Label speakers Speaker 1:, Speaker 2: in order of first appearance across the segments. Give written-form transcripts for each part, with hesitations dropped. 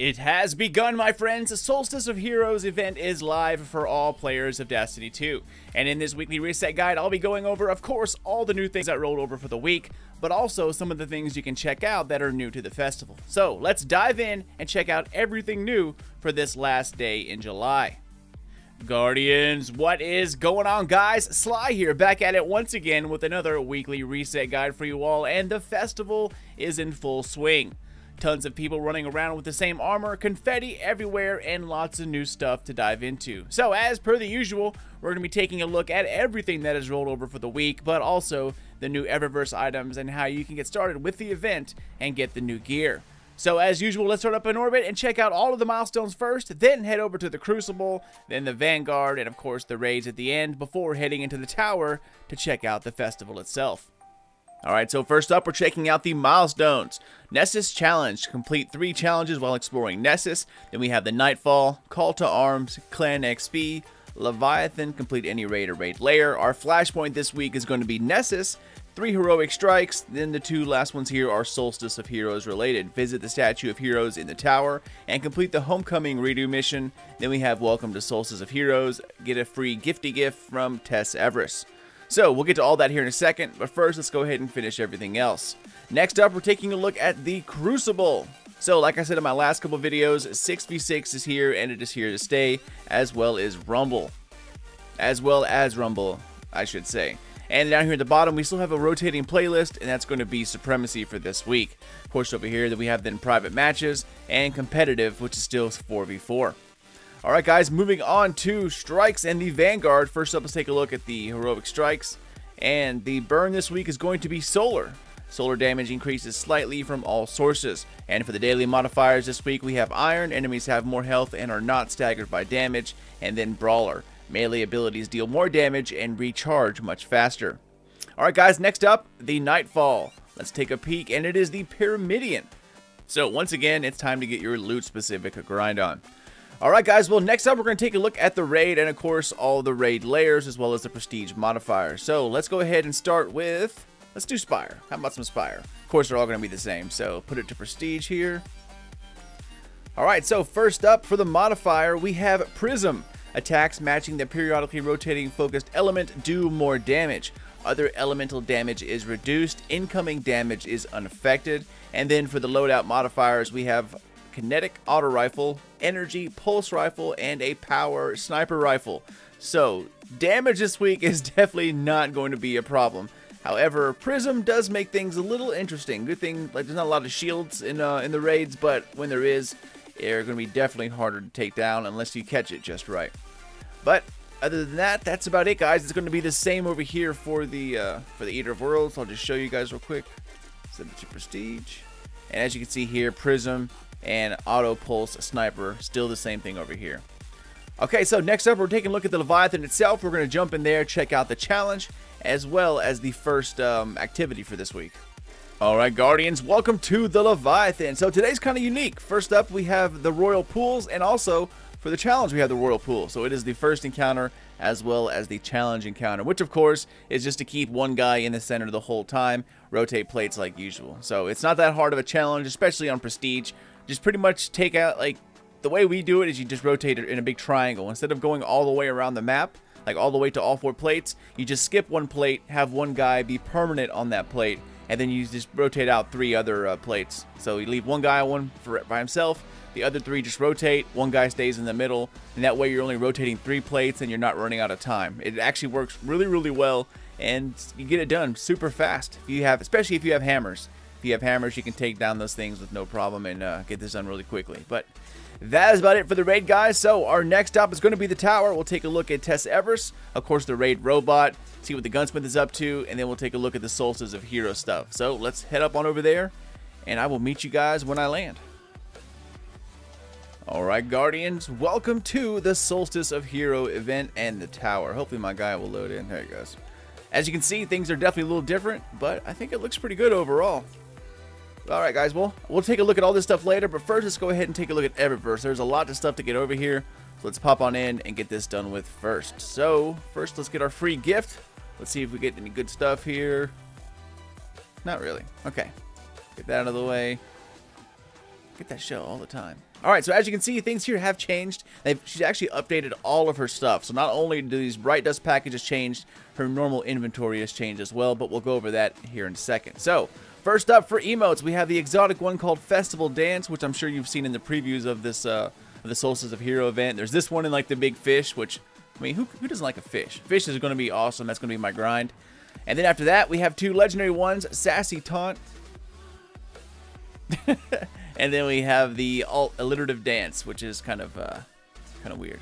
Speaker 1: It has begun, my friends. The Solstice of Heroes event is live for all players of Destiny 2. And in this weekly reset guide, I'll be going over, of course, all the new things that rolled over for the week, but also some of the things you can check out that are new to the festival. So let's dive in and check out everything new for this last day in July. Guardians, what is going on, guys? Sly here, back at it once again with another weekly reset guide for you all, and the festival is in full swing. Tons of people running around with the same armor, confetti everywhere, and lots of new stuff to dive into. So as per the usual, we're going to be taking a look at everything that has rolled over for the week, but also the new Eververse items and how you can get started with the event and get the new gear. So as usual, let's start up in orbit and check out all of the milestones first, then head over to the Crucible, then the Vanguard, and of course the raids at the end before heading into the tower to check out the festival itself. Alright, so first up, we're checking out the milestones. Nessus Challenge. Complete 3 challenges while exploring Nessus. Then we have the Nightfall, Call to Arms, Clan XP, Leviathan, complete any raid or raid layer. Our flashpoint this week is going to be Nessus, 3 heroic strikes, then the 2 last ones here are Solstice of Heroes related. Visit the Statue of Heroes in the tower and complete the Homecoming redo mission. Then we have Welcome to Solstice of Heroes, get a free gifty gift from Eververse. So we'll get to all that here in a second, but first let's go ahead and finish everything else. Next up, we're taking a look at the Crucible. So like I said in my last couple videos, 6v6 is here and it is here to stay, as well as Rumble, I should say. And down here at the bottom, we still have a rotating playlist, and that's going to be Supremacy for this week. Of course, over here that we have then private matches and competitive, which is still 4v4. Alright guys, moving on to strikes and the Vanguard. First up, let's take a look at the heroic strikes. And the burn this week is going to be solar. Solar damage increases slightly from all sources. And for the daily modifiers this week, we have iron. Enemies have more health and are not staggered by damage. And then brawler. Melee abilities deal more damage and recharge much faster. Alright guys, next up, the Nightfall. Let's take a peek, and it is the Pyramidion. So once again, it's time to get your loot specific grind on. Alright guys, well next up we're going to take a look at the raid and of course all the raid layers as well as the prestige modifier. So let's go ahead and start with, let's do Spire. How about some Spire? Of course they're all going to be the same, so put it to prestige here. Alright, so first up for the modifier we have Prism. Attacks matching the periodically rotating focused element do more damage. Other elemental damage is reduced, incoming damage is unaffected. And then for the loadout modifiers we have kinetic auto rifle, energy pulse rifle, and a power sniper rifle. So damage this week is definitely not going to be a problem. However, Prism does make things a little interesting. Good thing, like, there's not a lot of shields in the raids, but when there is, they're going to be definitely harder to take down unless you catch it just right. But other than that, that's about it, guys. It's going to be the same over here for the Eater of Worlds. I'll just show you guys real quick. Set it to prestige, and as you can see here, Prism and auto pulse sniper, still the same thing over here. Okay, so next up we're taking a look at the Leviathan itself. We're going to jump in there, check out the challenge as well as the first activity for this week. Alright Guardians, welcome to the Leviathan. So today's kind of unique. First up we have the Royal Pools, and also for the challenge we have the Royal Pool. So it is the first encounter as well as the challenge encounter, which of course is just to keep one guy in the center the whole time, rotate plates like usual. So it's not that hard of a challenge, especially on prestige. Just pretty much take out, like, the way we do it is you just rotate it in a big triangle. Instead of going all the way around the map, like all the way to all 4 plates, you just skip one plate, have one guy be permanent on that plate, and then you just rotate out 3 other plates. So you leave one guy by himself, the other 3 just rotate, one guy stays in the middle, and that way you're only rotating 3 plates and you're not running out of time. It actually works really, really well, and you get it done super fast. If you have, especially if you have hammers. If you have hammers, you can take down those things with no problem and get this done really quickly. But that is about it for the raid, guys. So our next stop is going to be the tower. We'll take a look at Eververse, of course the raid robot, see what the Gunsmith is up to, and then we'll take a look at the Solstice of Hero stuff. So let's head up on over there, and I will meet you guys when I land. Alright Guardians, welcome to the Solstice of Hero event and the tower. Hopefully my guy will load in. There he goes. As you can see, things are definitely a little different, but I think it looks pretty good overall. Alright guys, well, we'll take a look at all this stuff later, but first let's go ahead and take a look at Eververse. There's a lot of stuff to get over here, so let's pop on in and get this done with first. So, first let's get our free gift. Let's see if we get any good stuff here. Not really. Okay. Get that out of the way. Get that shell all the time. Alright, so as you can see, things here have changed. She's actually updated all of her stuff. So not only do these Bright Dust packages change, her normal inventory has changed as well, but we'll go over that here in a second. So, first up for emotes, we have the exotic one called Festival Dance, which I'm sure you've seen in the previews of this, the Solstice of Hero event. There's this one in like the big fish, which, I mean, who doesn't like a fish? Fish is going to be awesome. That's going to be my grind. And then after that, we have two legendary ones, Sassy Taunt. And then we have the alliterative dance, which is kind of weird.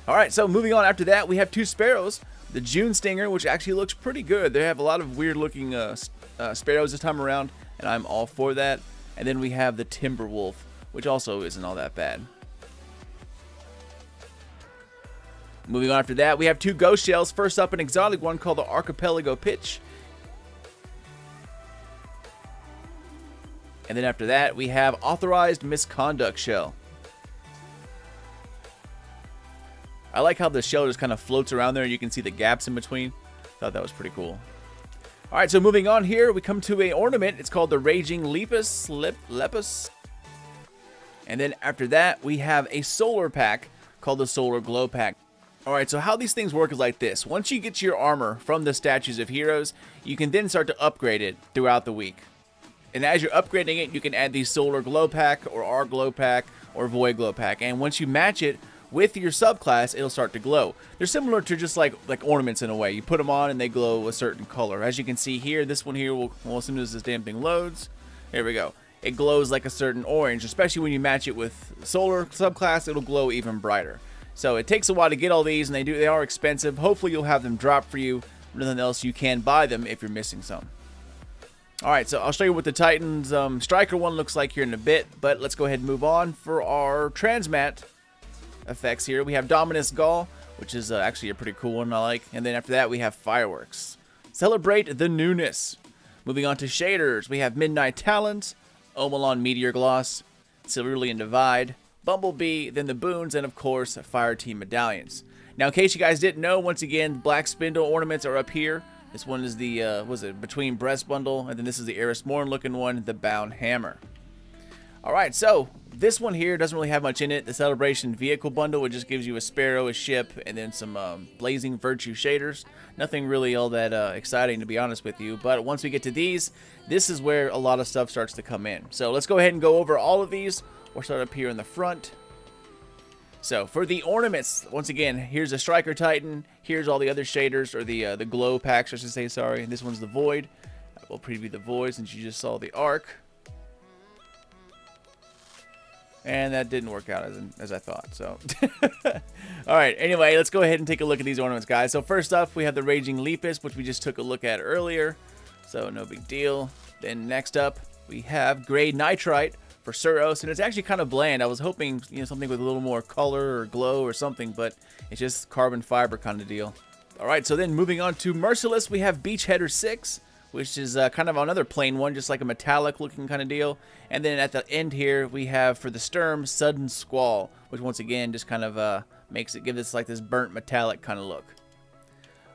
Speaker 1: All right, so moving on after that, we have two sparrows. The June Stinger, which actually looks pretty good. They have a lot of weird looking sparrows this time around, and I'm all for that. And then we have the Timberwolf, which also isn't all that bad. Moving on after that, we have two ghost shells. First up, an exotic one called the Archipelago Pitch. And then after that, we have Authorized Misconduct Shell. I like how the shell just kind of floats around there. You can see the gaps in between. Thought that was pretty cool. All right, so moving on here, we come to a ornament. It's called the Raging Lepus. And then after that, we have a solar pack called the Solar Glow Pack. All right, so how these things work is like this. Once you get your armor from the Statues of Heroes, you can then start to upgrade it throughout the week. And as you're upgrading it, you can add the Solar Glow Pack, or our Glow Pack, or Void Glow Pack. And once you match it with your subclass, it'll start to glow. They're similar to just like ornaments in a way. You put them on and they glow a certain color. As you can see here, this one here will, well, as soon as this damn thing loads, here we go. It glows like a certain orange, especially when you match it with Solar subclass, it'll glow even brighter. So it takes a while to get all these, and they are expensive. Hopefully you'll have them drop for you. Nothing else, you can buy them if you're missing some. Alright, so I'll show you what the Titan's Striker one looks like here in a bit, but let's go ahead and move on for our Transmat effects here. We have Dominus Gaul, which is actually a pretty cool one I like, and then after that we have Fireworks. Celebrate the newness. Moving on to shaders, we have Midnight Talons, Omelon Meteor Gloss, Cerulean Divide, Bumblebee, then the Boons, and of course Fire Team Medallions. Now in case you guys didn't know, once again, Black Spindle ornaments are up here. This one is the, Between Breast Bundle, and then this is the Eris Morn looking one, the Bound Hammer. Alright, so this one here doesn't really have much in it. The Celebration Vehicle Bundle, which just gives you a Sparrow, a ship, and then some Blazing Virtue shaders. Nothing really all that exciting, to be honest with you, but once we get to these, this is where a lot of stuff starts to come in. So let's go ahead and go over all of these. We'll start up here in the front. So for the ornaments, once again, here's a Striker Titan. Here's all the other shaders, or the glow packs, I should say, sorry. This one's the Void. We'll preview the Void since you just saw the Arc. And that didn't work out as I thought, so. Alright, anyway, let's go ahead and take a look at these ornaments, guys. So first up, we have the Raging Lepus, which we just took a look at earlier. So no big deal. Then next up, we have Gray Nitrite for Suros, and it's actually kind of bland. I was hoping, you know, something with a little more color or glow or something, but it's just carbon fiber kind of deal. Alright, so then moving on to Merciless, we have Beachheader 6, which is kind of another plain one, just like a metallic looking kind of deal. And then at the end here, we have for the Sturm, Sudden Squall, which once again just kind of give this like this burnt metallic kind of look.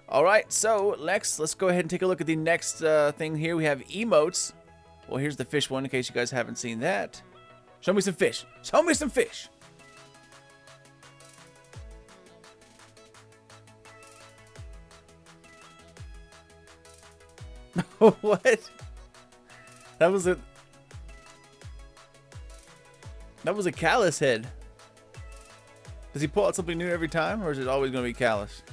Speaker 1: Alright, so next, let's go ahead and take a look at the next thing here. We have emotes. Well, here's the fish one in case you guys haven't seen that. Show me some fish. Show me some fish. What? That was a Callus head. Does he pull out something new every time, or is it always going to be Callus?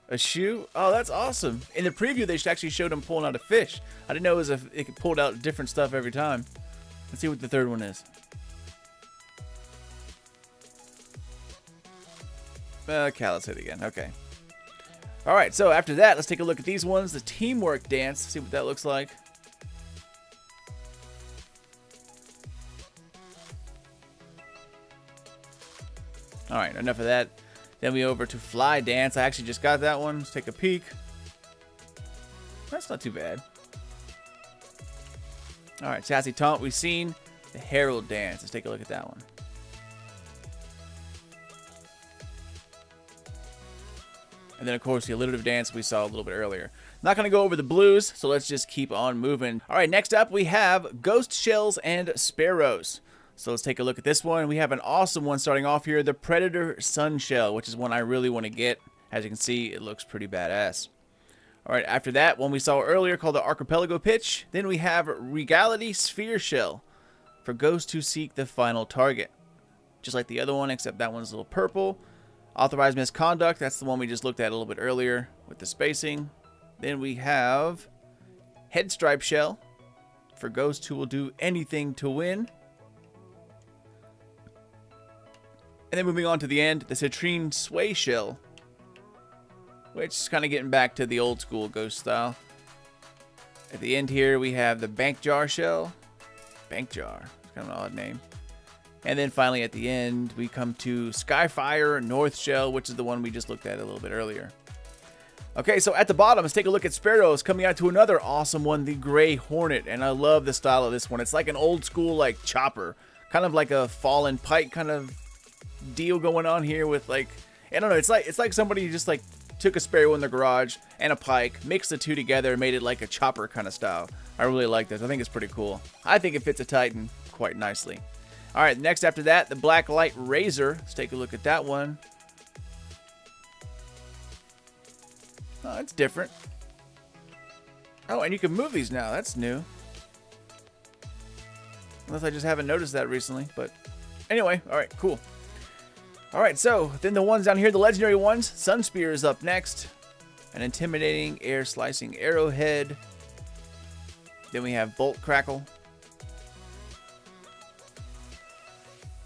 Speaker 1: A shoe? Oh, that's awesome. In the preview, they actually showed him pulling out a fish. I didn't know it pulled out different stuff every time. Let's see what the third one is. Callus hit again. Okay. Alright, so after that, let's take a look at these ones. The Teamwork Dance. See what that looks like. Alright, enough of that. Then we over to Fly Dance. I actually just got that one. Let's take a peek. That's not too bad. Alright, Sassy Taunt we've seen. The Herald Dance. Let's take a look at that one. And then, of course, the alliterative dance we saw a little bit earlier. Not going to go over the blues, so let's just keep on moving. All right, next up we have Ghost Shells and Sparrows. So let's take a look at this one. We have an awesome one starting off here, the Predator Sun Shell, which is one I really want to get. As you can see, it looks pretty badass. Alright, after that, one we saw earlier called the Archipelago Pitch. Then we have Regality Sphere Shell for ghosts who seek the final target. Just like the other one, except that one's a little purple. Authorized Misconduct, that's the one we just looked at a little bit earlier with the spacing. Then we have Headstripe Shell for ghosts who will do anything to win. And then moving on to the end, the Citrine Sway Shell, which is kind of getting back to the old school ghost style. At the end here, we have the Bank Jar Shell. Bank Jar, it's kind of an odd name. And then finally at the end, we come to Skyfire North Shell, which is the one we just looked at a little bit earlier. Okay, so at the bottom, let's take a look at Sparrows coming out to another awesome one, the Gray Hornet. And I love the style of this one. It's like an old school like chopper, kind of like a fallen pike kind of deal going on here with like, I don't know, it's like somebody just like took a Sparrow in the garage and a pike, mixed the two together and made it like a chopper kind of style. I really like this. I think it's pretty cool. I think it fits a Titan quite nicely. Alright, next after that, the Blacklight Razor. Let's take a look at that one. Oh, it's different. Oh, and you can move these now. That's new. Unless I just haven't noticed that recently. But anyway, alright, cool. Alright, so then the ones down here, the legendary ones. Sunspear is up next. An intimidating air-slicing arrowhead. Then we have Bolt Crackle.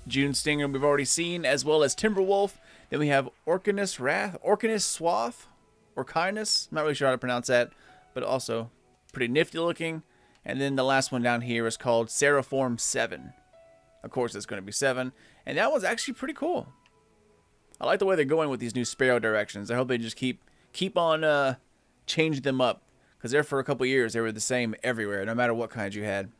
Speaker 1: June Stinger we've already seen, as well as Timberwolf. Then we have Orcanus Wrath, Orcanus Swath, Orkinus. I'm not really sure how to pronounce that, but also pretty nifty looking. And then the last one down here is called Seraform 7. Of course, it's going to be 7. And that one's actually pretty cool. I like the way they're going with these new Sparrow directions. I hope they just keep on changing them up. Because there for a couple years, they were the same everywhere, no matter what kind you had.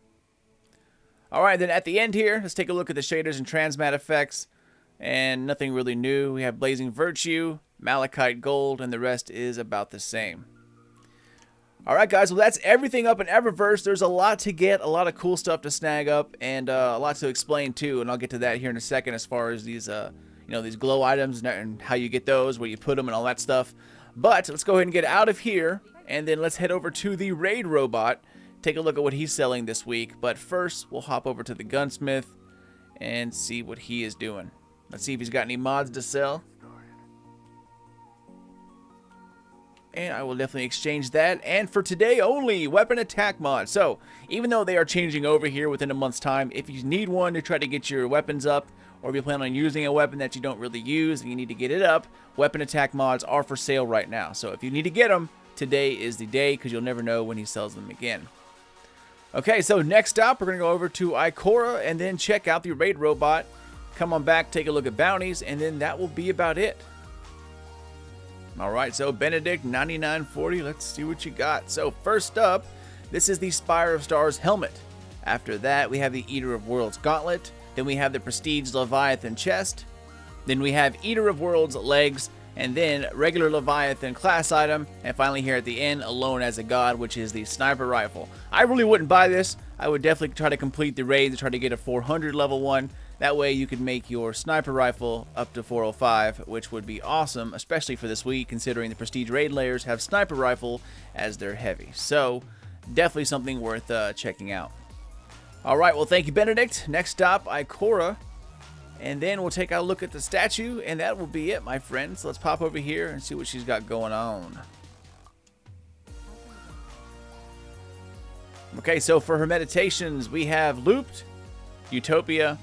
Speaker 1: Alright, then at the end here, let's take a look at the shaders and transmat effects. And nothing really new. We have Blazing Virtue, Malachite Gold, and the rest is about the same. Alright guys, well that's everything up in Eververse. There's a lot to get, a lot of cool stuff to snag up, and a lot to explain too. And I'll get to that here in a second as far as these, these glow items and how you get those, where you put them and all that stuff. But let's go ahead and get out of here, and then let's head over to the Raid Robot. Take a look at what he's selling this week. But first, we'll hop over to the Gunsmith and see what he is doing. Let's see if he's got any mods to sell. And I will definitely exchange that. And for today only, weapon attack mod. So, even though they are changing over here within a month's time, if you need one to try to get your weapons up, or if you plan on using a weapon that you don't really use and you need to get it up, weapon attack mods are for sale right now. So if you need to get them, today is the day, because you'll never know when he sells them again. Okay, so next up, we're going to go over to Ikora and then check out the Raid Robot. Come on back, take a look at bounties, and then that will be about it. Alright, so Benedict 9940, let's see what you got. So first up, this is the Spire of Stars helmet. After that, we have the Eater of Worlds gauntlet. Then we have the Prestige Leviathan chest. Then we have Eater of Worlds legs. And then regular Leviathan class item. And finally here at the end, Alone as a God, which is the sniper rifle. I really wouldn't buy this. I would definitely try to complete the raid to try to get a 400 level one. That way you could make your sniper rifle up to 405, which would be awesome, especially for this week, considering the Prestige raid layers have sniper rifle as their heavy. So definitely something worth checking out. Alright, well thank you Benedict. Next stop, Ikora. And then we'll take a look at the statue, and that will be it, my friends. So let's pop over here and see what she's got going on. Okay, so for her meditations, we have Looped, Utopia,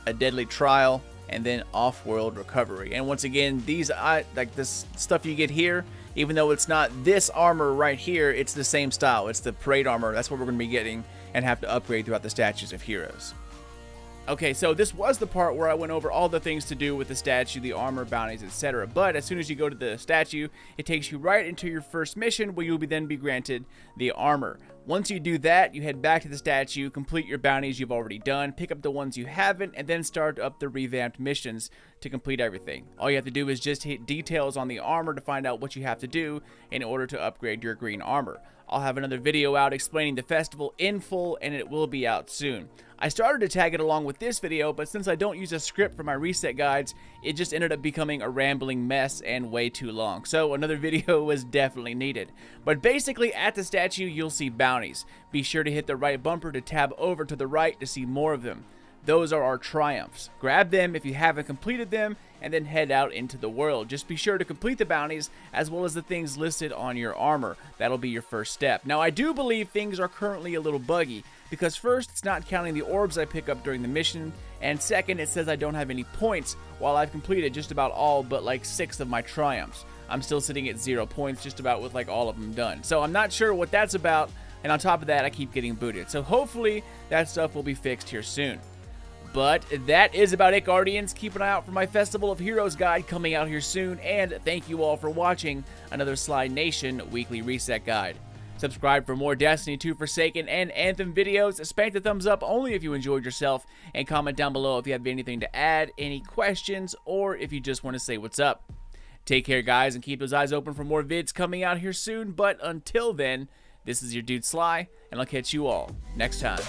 Speaker 1: A Deadly Trial, and then Off-World Recovery. And once again, these like this stuff you get here, even though it's not this armor right here, it's the same style. It's the parade armor. That's what we're going to be getting and have to upgrade throughout the statues of heroes. Okay, so this was the part where I went over all the things to do with the statue, the armor, bounties, etc. But as soon as you go to the statue, it takes you right into your first mission where you'll then be granted the armor. Once you do that, you head back to the statue, complete your bounties you've already done, pick up the ones you haven't, and then start up the revamped missions to complete everything. All you have to do is just hit details on the armor to find out what you have to do in order to upgrade your green armor. I'll have another video out explaining the festival in full, and it will be out soon. I started to tag it along with this video, but since I don't use a script for my reset guides, it just ended up becoming a rambling mess and way too long. So another video was definitely needed. But basically at the statue, you'll see bounties. Be sure to hit the right bumper to tab over to the right to see more of them. Those are our triumphs. Grab them if you haven't completed them, and then head out into the world. Just be sure to complete the bounties, as well as the things listed on your armor. That'll be your first step. Now, I do believe things are currently a little buggy, because first, it's not counting the orbs I pick up during the mission, and second, it says I don't have any points, while I've completed just about all but like 6 of my triumphs. I'm still sitting at 0 points, just about with like all of them done. So I'm not sure what that's about, and on top of that, I keep getting booted. So hopefully, that stuff will be fixed here soon. But that is about it, Guardians. Keep an eye out for my Festival of Heroes guide coming out here soon, and thank you all for watching another Sly Nation weekly reset guide. Subscribe for more Destiny 2 Forsaken and Anthem videos. Spank the thumbs up only if you enjoyed yourself, and comment down below if you have anything to add, any questions, or if you just want to say what's up. Take care, guys, and keep those eyes open for more vids coming out here soon. But until then, this is your dude Sly, and I'll catch you all next time.